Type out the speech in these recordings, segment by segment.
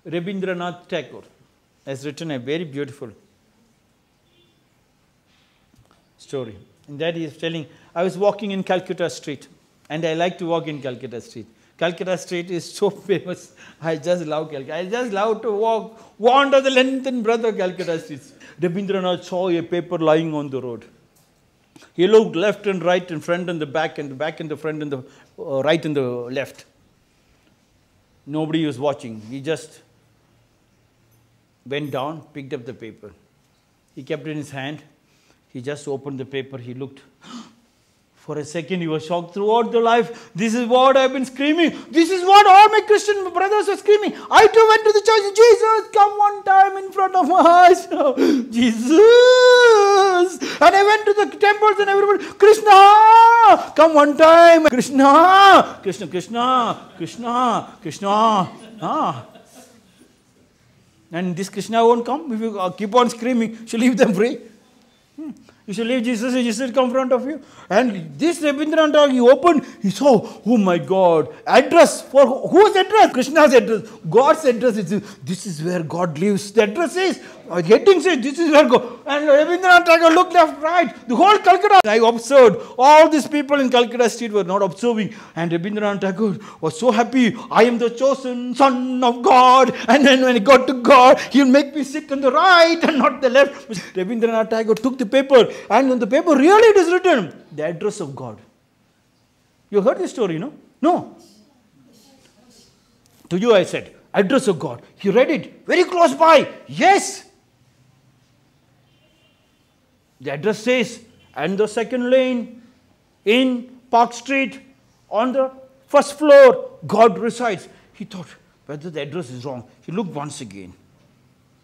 Rabindranath Tagore has written a very beautiful story. In that he is telling, I was walking in Calcutta Street, and I like to walk in Calcutta Street. Calcutta Street is so famous. I just love Calcutta. I just love to wander the length and breadth of Calcutta Street. Rabindranath saw a paper lying on the road. He looked left and right, and front and the back, and the back and the front, and the right and the left. Nobody was watching. He just went down, picked up the paper. He kept it in his hand. He just opened the paper. He looked. For a second, he was shocked. Throughout the life, this is what I've been screaming. This is what all my Christian brothers are screaming. I too went to the church. Jesus, come one time in front of my eyes. Jesus. And I went to the temples and everybody, Krishna, come one time. Krishna, Krishna, Krishna, Krishna, Krishna. And this Krishna won't come. If you keep on screaming, you should leave them free. You should leave Jesus, Jesus come in front of you. And this Rabindranath Tagore, he opened, he saw, oh my God, address, for whose address? Krishna's address, God's address. This is where God lives. The address is, heading says, this is where God, and Rabindranath Tagore looked left, right, the whole Calcutta. I observed, all these people in Calcutta Street were not observing, and Rabindranath Tagore was so happy, I am the chosen son of God, and then when he got to God, he'll make me sit on the right and not the left. Rabindranath Tagore took the paper, and on the paper really it is written, the address of God. You heard this story, no? No. To you I said, address of God. He read it, very close by. Yes. The address says, and the second lane in Park Street on the first floor, God resides. He thought, whether the address is wrong. He looked once again.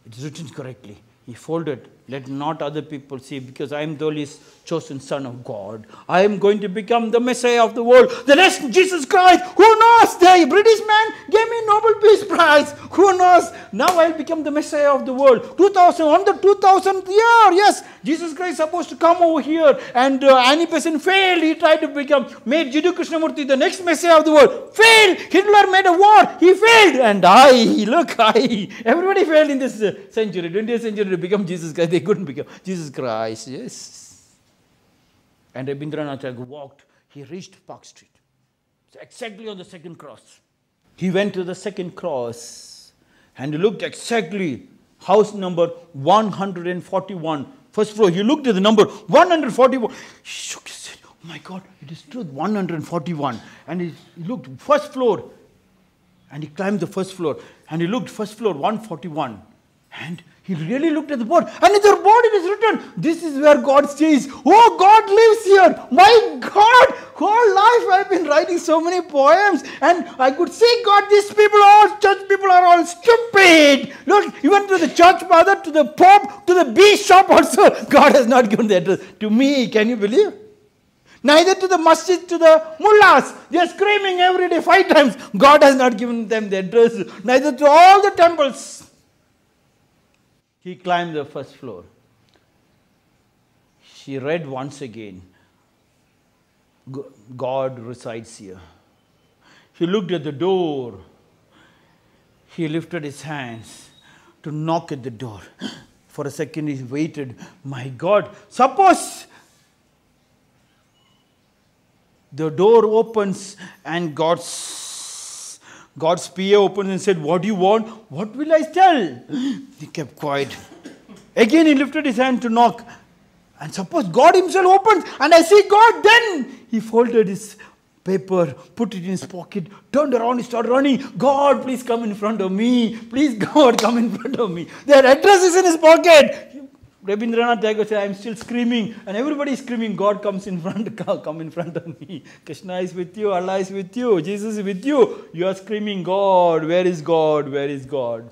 It is written correctly. He folded, let not other people see, because I am the only chosen son of God. I am going to become the Messiah of the world. The next Jesus Christ, who knows? The British man gave me Nobel Peace Prize. Who knows? Now I'll become the Messiah of the world. 2000, on the 2000th year, yes, Jesus Christ is supposed to come over here. And Annie Besant failed. He tried to made Jiddu Krishnamurti the next Messiah of the world. Failed. Hitler made a war. He failed. And everybody failed in this century, 20th century, to become Jesus Christ. They couldn't become Jesus Christ. Yes. And Rabindranath Tagore walked. He reached Park Street. So exactly on the second cross. He went to the second cross and he looked exactly house number 141. First floor. He looked at the number 141. He shook his head. Oh my God, it is truth, 141. And he looked first floor. And he climbed the first floor. And he looked first floor 141. And he really looked at the board. And in the board it is written, this is where God stays. Oh, God lives here. My God, whole life I've been writing so many poems. And I could see God, these people, all church people are all stupid. Look, even to the church mother, to the pope, to the bishop also, God has not given the address. To me, can you believe? Neither to the masjid, to the mullahs. They are screaming every day 5 times. God has not given them the address. Neither to all the temples. He climbed the first floor. She read once again, God resides here. He looked at the door. He lifted his hands to knock at the door. For a second he waited. My God, suppose the door opens and God's PA opens and said, what do you want? What will I tell? He kept quiet. Again he lifted his hand to knock. And suppose God himself opens and I see God, then he folded his paper, put it in his pocket, turned around, he started running. God, please come in front of me. Please, God, come in front of me. Their address is in his pocket. Rabindranath Tagore said, I'm still screaming. And everybody is screaming, God comes in front, come in front of me. Krishna is with you, Allah is with you, Jesus is with you. You are screaming, God, where is God? Where is God?